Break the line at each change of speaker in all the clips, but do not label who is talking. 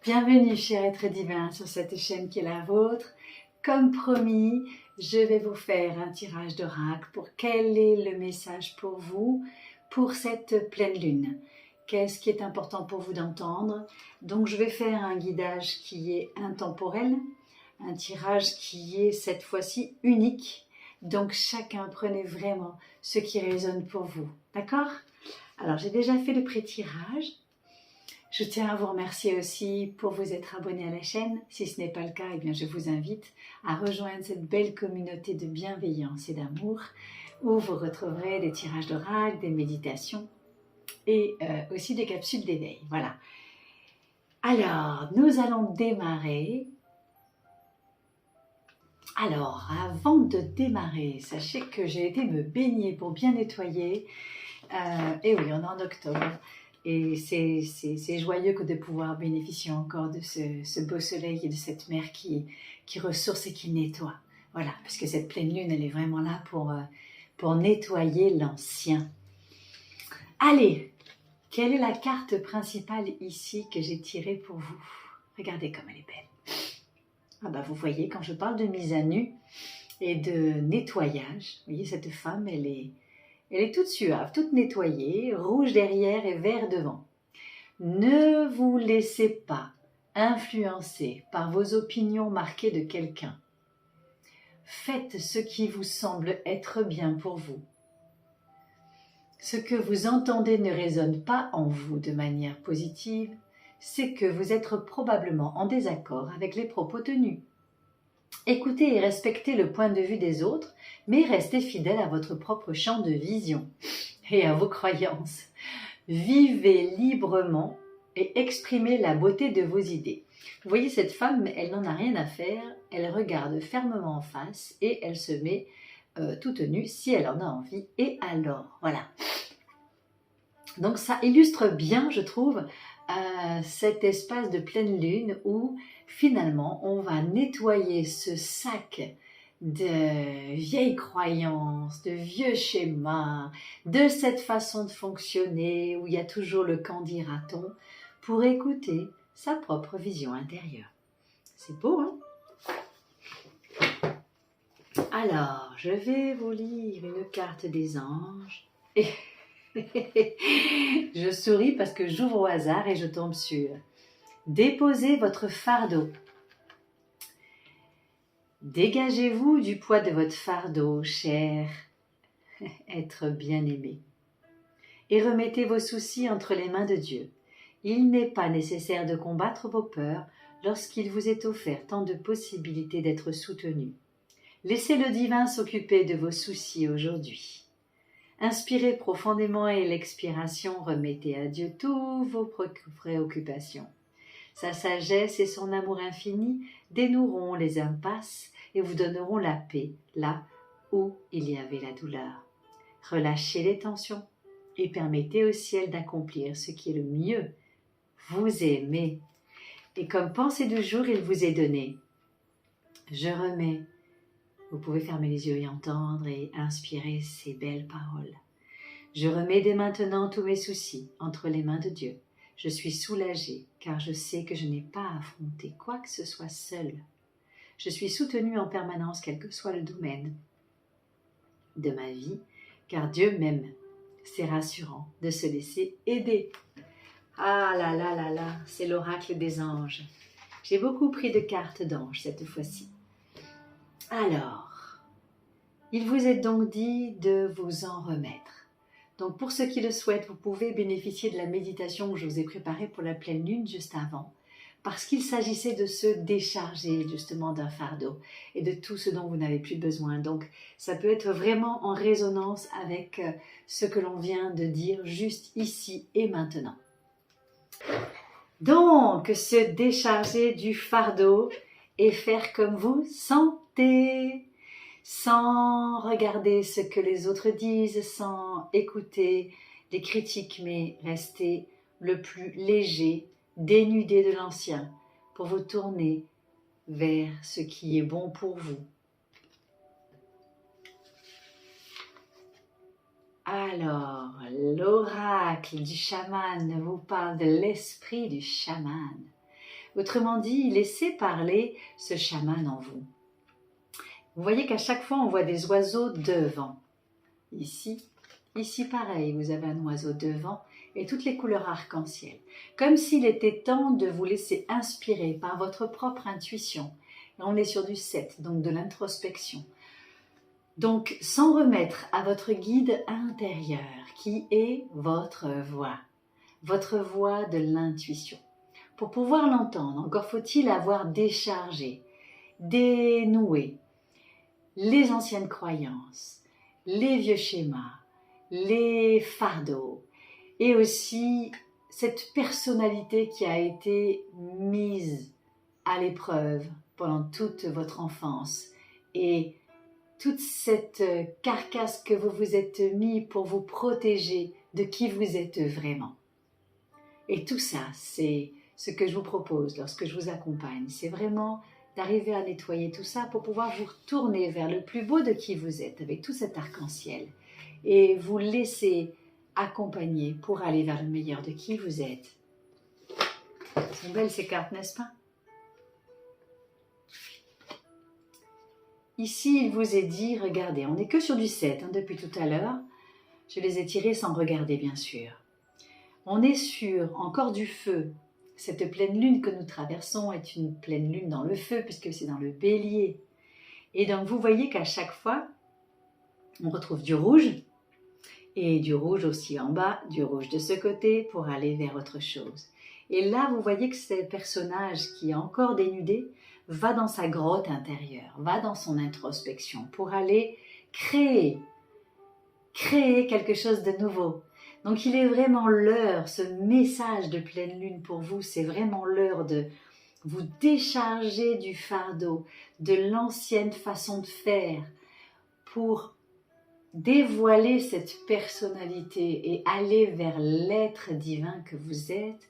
Bienvenue chers êtres divins sur cette chaîne qui est la vôtre. Comme promis, je vais vous faire un tirage d'oracle pour quel est le message pour vous pour cette pleine lune. Qu'est-ce qui est important pour vous d'entendre? Donc je vais faire un guidage qui est intemporel, un tirage qui est cette fois-ci unique. Donc chacun prenez vraiment ce qui résonne pour vous. D'accord? Alors j'ai déjà fait le pré-tirage. Je tiens à vous remercier aussi pour vous être abonné à la chaîne. Si ce n'est pas le cas, eh bien je vous invite à rejoindre cette belle communauté de bienveillance et d'amour où vous retrouverez des tirages d'oracle, des méditations et aussi des capsules d'éveil. Voilà. Alors, nous allons démarrer. Alors, avant de démarrer, sachez que j'ai été me baigner pour bien nettoyer. Et oui, on est en octobre. Et c'est joyeux que de pouvoir bénéficier encore de ce beau soleil et de cette mer qui ressource et qui nettoie. Voilà, parce que cette pleine lune, elle est vraiment là pour nettoyer l'ancien. Allez, quelle est la carte principale ici que j'ai tirée pour vous? Regardez comme elle est belle. Ah bah vous voyez, quand je parle de mise à nu et de nettoyage, vous voyez cette femme, elle est toute suave, toute nettoyée, rouge derrière et vert devant. Ne vous laissez pas influencer par vos opinions marquées de quelqu'un. Faites ce qui vous semble être bien pour vous. Ce que vous entendez ne résonne pas en vous de manière positive, c'est que vous êtes probablement en désaccord avec les propos tenus. Écoutez et respectez le point de vue des autres, mais restez fidèle à votre propre champ de vision et à vos croyances. Vivez librement et exprimez la beauté de vos idées. Vous voyez cette femme, elle n'en a rien à faire, elle regarde fermement en face et elle se met toute nue si elle en a envie. Et alors, voilà. Donc ça illustre bien, je trouve, cet espace de pleine lune où finalement on va nettoyer ce sac de vieilles croyances, de vieux schémas, de cette façon de fonctionner où il y a toujours le qu'en dira-t-on pour écouter sa propre vision intérieure. C'est beau, hein? Alors, je vais vous lire une carte des anges. Et je souris parce que j'ouvre au hasard et je tombe sur « Déposez votre fardeau ». Dégagez-vous du poids de votre fardeau, cher être bien-aimé, et remettez vos soucis entre les mains de Dieu. Il n'est pas nécessaire de combattre vos peurs lorsqu'il vous est offert tant de possibilités d'être soutenu. Laissez le divin s'occuper de vos soucis aujourd'hui. Inspirez profondément et l'expiration, remettez à Dieu toutes vos préoccupations. Sa sagesse et son amour infini dénoueront les impasses et vous donneront la paix là où il y avait la douleur. Relâchez les tensions et permettez au ciel d'accomplir ce qui est le mieux. Vous aimez. Et comme pensée du jour, il vous est donné. Je remets. Vous pouvez fermer les yeux et entendre et inspirer ces belles paroles. Je remets dès maintenant tous mes soucis entre les mains de Dieu. Je suis soulagée car je sais que je n'ai pas à affronter quoi que ce soit seule. Je suis soutenue en permanence quel que soit le domaine de ma vie car Dieu m'aime. C'est rassurant de se laisser aider. Ah là là là là, c'est l'oracle des anges. J'ai beaucoup pris de cartes d'anges cette fois-ci. Alors, il vous est donc dit de vous en remettre. Donc pour ceux qui le souhaitent, vous pouvez bénéficier de la méditation que je vous ai préparée pour la pleine lune juste avant, parce qu'il s'agissait de se décharger justement d'un fardeau et de tout ce dont vous n'avez plus besoin. Donc ça peut être vraiment en résonance avec ce que l'on vient de dire juste ici et maintenant. Donc se décharger du fardeau et faire comme vous sentez, sans regarder ce que les autres disent, sans écouter les critiques, mais rester le plus léger, dénudé de l'ancien, pour vous tourner vers ce qui est bon pour vous. Alors, l'oracle du chaman vous parle de l'esprit du chaman. Autrement dit, laissez parler ce chaman en vous. Vous voyez qu'à chaque fois, on voit des oiseaux devant. Ici pareil, vous avez un oiseau devant et toutes les couleurs arc-en-ciel. Comme s'il était temps de vous laisser inspirer par votre propre intuition. Là, on est sur du 7, donc de l'introspection. Donc, s'en remettre à votre guide intérieur, qui est votre voix de l'intuition. Pour pouvoir l'entendre, encore faut-il avoir déchargé, dénoué les anciennes croyances, les vieux schémas, les fardeaux et aussi cette personnalité qui a été mise à l'épreuve pendant toute votre enfance et toute cette carcasse que vous vous êtes mis pour vous protéger de qui vous êtes vraiment. Et tout ça, c'est ce que je vous propose lorsque je vous accompagne. C'est vraiment d'arriver à nettoyer tout ça pour pouvoir vous retourner vers le plus beau de qui vous êtes avec tout cet arc-en-ciel et vous laisser accompagner pour aller vers le meilleur de qui vous êtes. Elles sont belles ces cartes, n'est-ce pas? Ici, il vous est dit, regardez, on n'est que sur du 7 depuis tout à l'heure. Je les ai tirés sans regarder, bien sûr. On est sur encore du feu. Cette pleine lune que nous traversons est une pleine lune dans le feu, puisque c'est dans le bélier. Et donc, vous voyez qu'à chaque fois, on retrouve du rouge, et du rouge aussi en bas, du rouge de ce côté, pour aller vers autre chose. Et là, vous voyez que ce personnage qui est encore dénudé va dans sa grotte intérieure, va dans son introspection pour aller créer quelque chose de nouveau. Donc il est vraiment l'heure, ce message de pleine lune pour vous, c'est vraiment l'heure de vous décharger du fardeau, de l'ancienne façon de faire pour dévoiler cette personnalité et aller vers l'être divin que vous êtes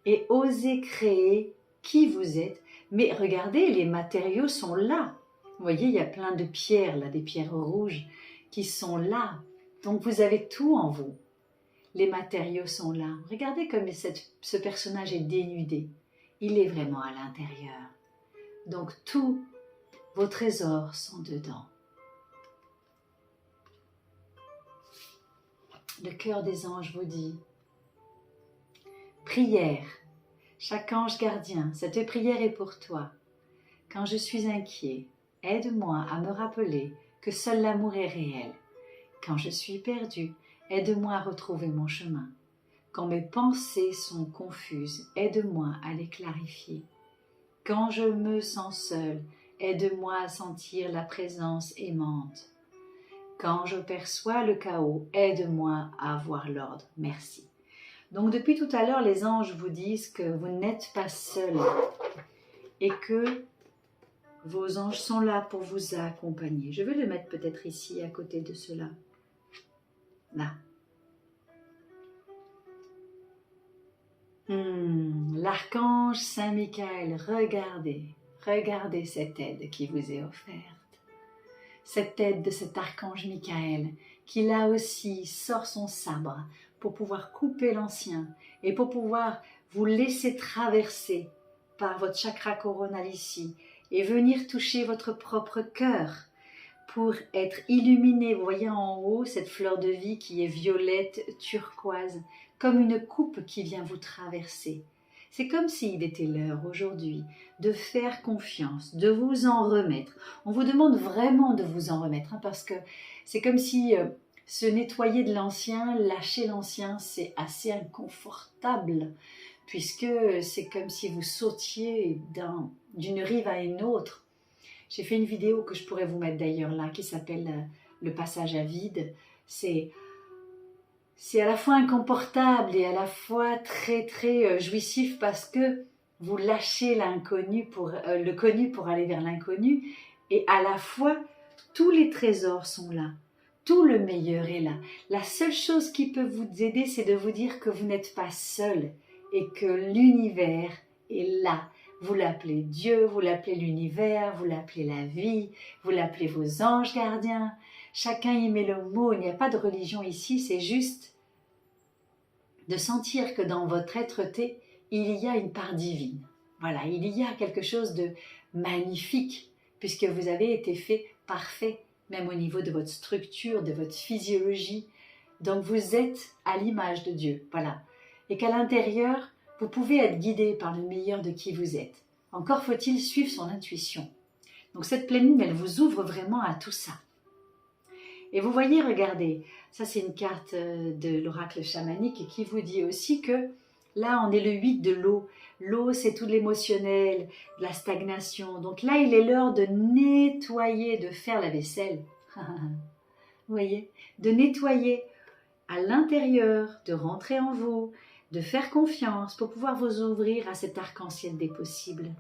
et oser créer qui vous êtes. Mais regardez, les matériaux sont là. Vous voyez, il y a plein de pierres, là, des pierres rouges qui sont là. Donc vous avez tout en vous. Les matériaux sont là. Regardez comme ce personnage est dénudé. Il est vraiment à l'intérieur. Donc tous vos trésors sont dedans. Le cœur des anges vous dit, prière. Chaque ange gardien, cette prière est pour toi. Quand je suis inquiet, aide-moi à me rappeler que seul l'amour est réel. Quand je suis perdu, aide-moi à retrouver mon chemin. Quand mes pensées sont confuses, aide-moi à les clarifier. Quand je me sens seul, aide-moi à sentir la présence aimante. Quand je perçois le chaos, aide-moi à voir l'ordre. Merci. Donc depuis tout à l'heure, les anges vous disent que vous n'êtes pas seul et que vos anges sont là pour vous accompagner. Je vais le mettre peut-être ici à côté de cela. Là. L'archange Saint Michael, regardez cette aide qui vous est offerte. Cette aide de cet archange Michael qui là aussi sort son sabre pour pouvoir couper l'ancien et pour pouvoir vous laisser traverser par votre chakra coronal ici et venir toucher votre propre cœur pour être illuminé. Vous voyez en haut cette fleur de vie qui est violette, turquoise, comme une coupe qui vient vous traverser. C'est comme s'il était l'heure aujourd'hui de faire confiance, de vous en remettre. On vous demande vraiment de vous en remettre parce que c'est comme si se nettoyer de l'ancien, lâcher l'ancien, c'est assez inconfortable puisque c'est comme si vous sautiez d'une rive à une autre. J'ai fait une vidéo que je pourrais vous mettre d'ailleurs là qui s'appelle le passage à vide. C'est à la fois inconfortable et à la fois très très jouissif parce que vous lâchez l'inconnu le connu pour aller vers l'inconnu et à la fois tous les trésors sont là. Tout le meilleur est là. La seule chose qui peut vous aider, c'est de vous dire que vous n'êtes pas seul et que l'univers est là. Vous l'appelez Dieu, vous l'appelez l'univers, vous l'appelez la vie, vous l'appelez vos anges gardiens. Chacun y met le mot, il n'y a pas de religion ici, c'est juste de sentir que dans votre être-té, il y a une part divine. Voilà, il y a quelque chose de magnifique puisque vous avez été fait parfait, même au niveau de votre structure, de votre physiologie. Donc vous êtes à l'image de Dieu, voilà. Et qu'à l'intérieur, vous pouvez être guidé par le meilleur de qui vous êtes. Encore faut-il suivre son intuition. Donc cette pleine lune, elle vous ouvre vraiment à tout ça. Et vous voyez, regardez, ça c'est une carte de l'oracle chamanique qui vous dit aussi que là on est le 8 de l'eau. L'eau c'est tout l'émotionnel, la stagnation. Donc là il est l'heure de nettoyer, de faire la vaisselle. Vous voyez, de nettoyer à l'intérieur, de rentrer en vous, de faire confiance pour pouvoir vous ouvrir à cet arc-en-ciel des possibles.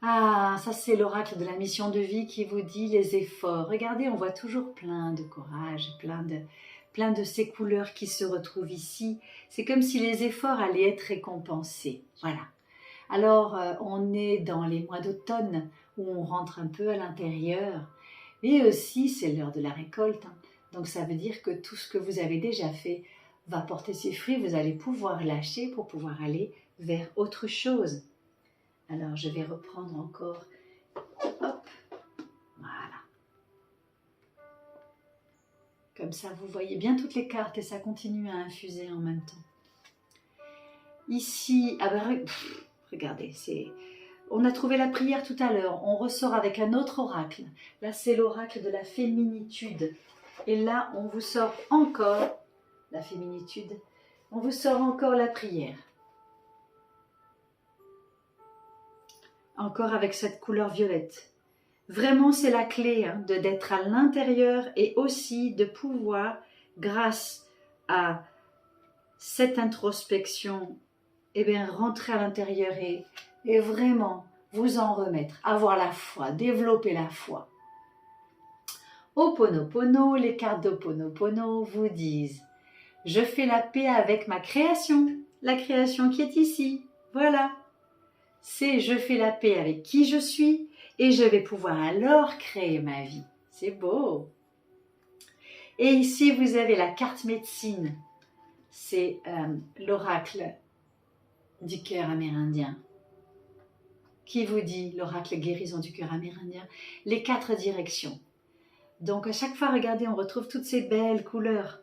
Ah, ça c'est l'oracle de la mission de vie qui vous dit les efforts. Regardez, on voit toujours plein de courage, plein de ces couleurs qui se retrouvent ici. C'est comme si les efforts allaient être récompensés. Voilà. Alors, on est dans les mois d'automne où on rentre un peu à l'intérieur. Et aussi, c'est l'heure de la récolte. Donc, ça veut dire que tout ce que vous avez déjà fait va porter ses fruits. Vous allez pouvoir lâcher pour pouvoir aller vers autre chose. Alors, je vais reprendre encore. Hop, voilà. Comme ça, vous voyez bien toutes les cartes et ça continue à infuser en même temps. Ici, ah ben, regardez, on a trouvé la prière tout à l'heure. On ressort avec un autre oracle. Là, c'est l'oracle de la féminitude. Et là, on vous sort encore la féminitude. On vous sort encore la prière. Encore avec cette couleur violette. Vraiment, c'est la clé d'être à l'intérieur et aussi de pouvoir, grâce à cette introspection, rentrer à l'intérieur et vraiment vous en remettre, avoir la foi, développer la foi. Ho'oponopono, les cartes d'Ho'oponopono vous disent « Je fais la paix avec ma création, la création qui est ici, voilà ». C'est je fais la paix avec qui je suis et je vais pouvoir alors créer ma vie. C'est beau. Et ici, vous avez la carte médecine. C'est l'oracle du cœur amérindien qui vous dit, l'oracle guérison du cœur amérindien, les 4 directions. Donc à chaque fois, regardez, on retrouve toutes ces belles couleurs.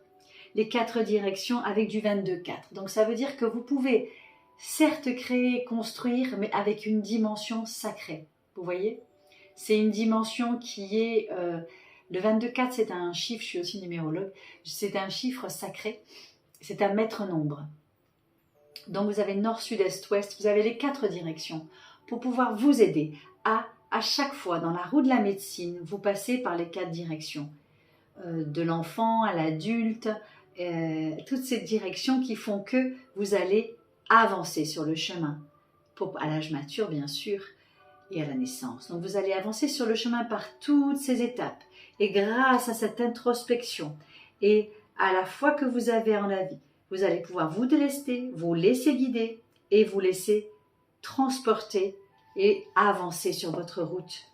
Les 4 directions avec du 22-4. Donc ça veut dire que vous pouvez certes créer, construire, mais avec une dimension sacrée. Vous voyez? C'est une dimension qui est... le 22-4, c'est un chiffre, je suis aussi numérologue, c'est un chiffre sacré, c'est un maître nombre. Donc vous avez nord, sud, est, ouest, vous avez les 4 directions pour pouvoir vous aider à chaque fois, dans la roue de la médecine, vous passez par les 4 directions. De l'enfant à l'adulte, toutes ces directions qui font que vous allez avancer sur le chemin, à l'âge mature bien sûr, et à la naissance. Donc vous allez avancer sur le chemin par toutes ces étapes. Et grâce à cette introspection et à la foi que vous avez en la vie, vous allez pouvoir vous délester, vous laisser guider et vous laisser transporter et avancer sur votre route.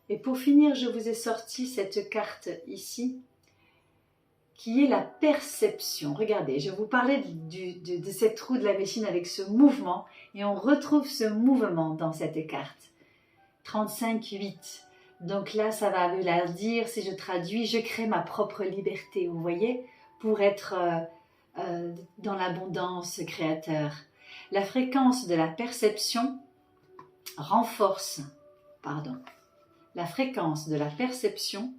Et pour finir, je vous ai sorti cette carte ici, qui est la perception. Regardez, je vous parlais de cette roue de la médecine avec ce mouvement, et on retrouve ce mouvement dans cette carte. 35-8. Donc là, ça va vouloir dire, si je traduis, je crée ma propre liberté, vous voyez, pour être dans l'abondance créateur. La fréquence de la perception renforce, la fréquence de la perception,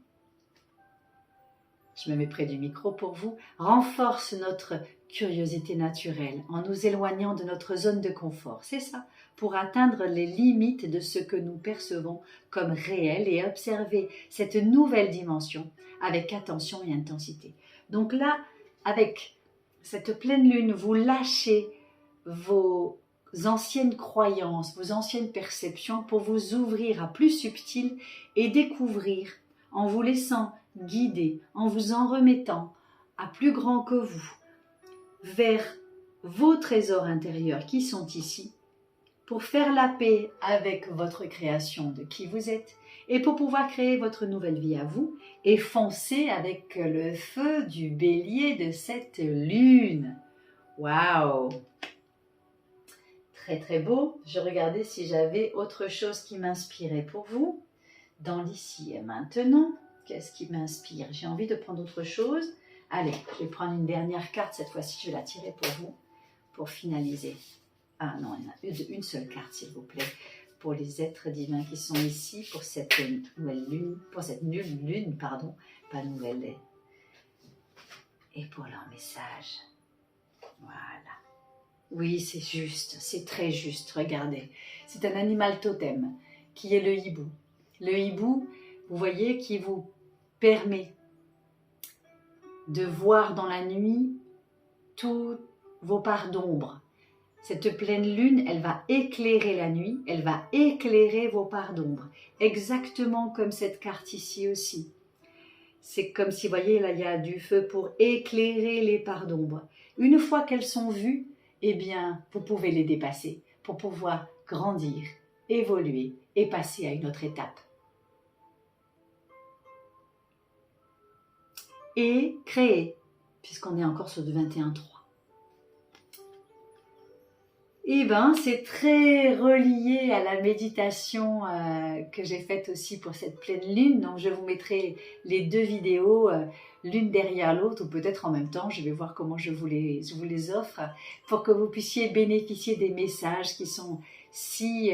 je me mets près du micro pour vous, renforce notre curiosité naturelle en nous éloignant de notre zone de confort. C'est ça, pour atteindre les limites de ce que nous percevons comme réel et observer cette nouvelle dimension avec attention et intensité. Donc là, avec cette pleine lune, vous lâchez vos anciennes croyances, vos anciennes perceptions pour vous ouvrir à plus subtil et découvrir en vous laissant guider, en vous en remettant à plus grand que vous vers vos trésors intérieurs qui sont ici pour faire la paix avec votre création de qui vous êtes et pour pouvoir créer votre nouvelle vie à vous et foncer avec le feu du bélier de cette lune. Waouh! Très très beau. Je regardais si j'avais autre chose qui m'inspirait pour vous. Dans l'ici et maintenant, qu'est-ce qui m'inspire? J'ai envie de prendre autre chose. Allez, je vais prendre une dernière carte. Cette fois-ci, je vais la tirer pour vous, pour finaliser. Ah non, il y en a une seule carte, s'il vous plaît, pour les êtres divins qui sont ici, pour cette nouvelle lune, pour cette nulle lune, pardon, pas nouvelle, et pour leur message. Voilà. Oui, c'est juste, c'est très juste, regardez. C'est un animal totem qui est le hibou. Le hibou, vous voyez, qui vous permet de voir dans la nuit toutes vos parts d'ombre. Cette pleine lune, elle va éclairer la nuit, elle va éclairer vos parts d'ombre. Exactement comme cette carte ici aussi. C'est comme si, vous voyez, là, il y a du feu pour éclairer les parts d'ombre. Une fois qu'elles sont vues, eh bien, vous pouvez les dépasser pour pouvoir grandir, évoluer et passer à une autre étape. Et créer, puisqu'on est encore sur du 21-3. Eh bien, c'est très relié à la méditation que j'ai faite aussi pour cette pleine lune. Donc, je vous mettrai les deux vidéos, l'une derrière l'autre, ou peut-être en même temps. Je vais voir comment je vous les offre, pour que vous puissiez bénéficier des messages qui sont si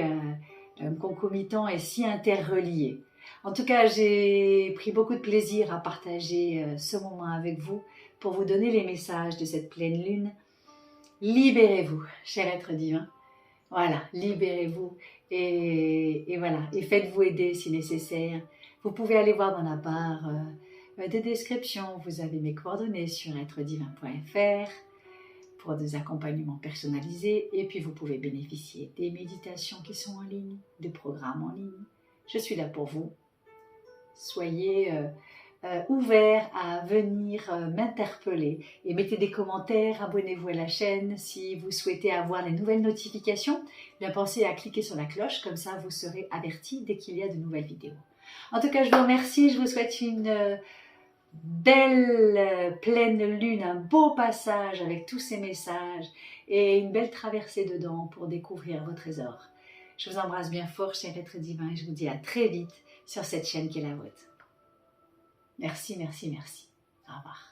concomitants et si interreliés. En tout cas, j'ai pris beaucoup de plaisir à partager ce moment avec vous, pour vous donner les messages de cette pleine lune. Libérez-vous, cher être divin. Voilà, libérez-vous et voilà, et faites-vous aider si nécessaire. Vous pouvez aller voir dans la barre de description, vous avez mes coordonnées sur êtredivin.fr pour des accompagnements personnalisés, et puis vous pouvez bénéficier des méditations qui sont en ligne, des programmes en ligne. Je suis là pour vous. Soyez ouvert à venir m'interpeller et mettez des commentaires, abonnez-vous à la chaîne si vous souhaitez avoir les nouvelles notifications. Bien, pensez à cliquer sur la cloche, comme ça vous serez averti dès qu'il y a de nouvelles vidéos. En tout cas, je vous remercie, je vous souhaite une belle pleine lune, un beau passage avec tous ces messages et une belle traversée dedans pour découvrir vos trésors. Je vous embrasse bien fort, cher être divin, et je vous dis à très vite sur cette chaîne qui est la vôtre. Merci, merci, merci. Au revoir.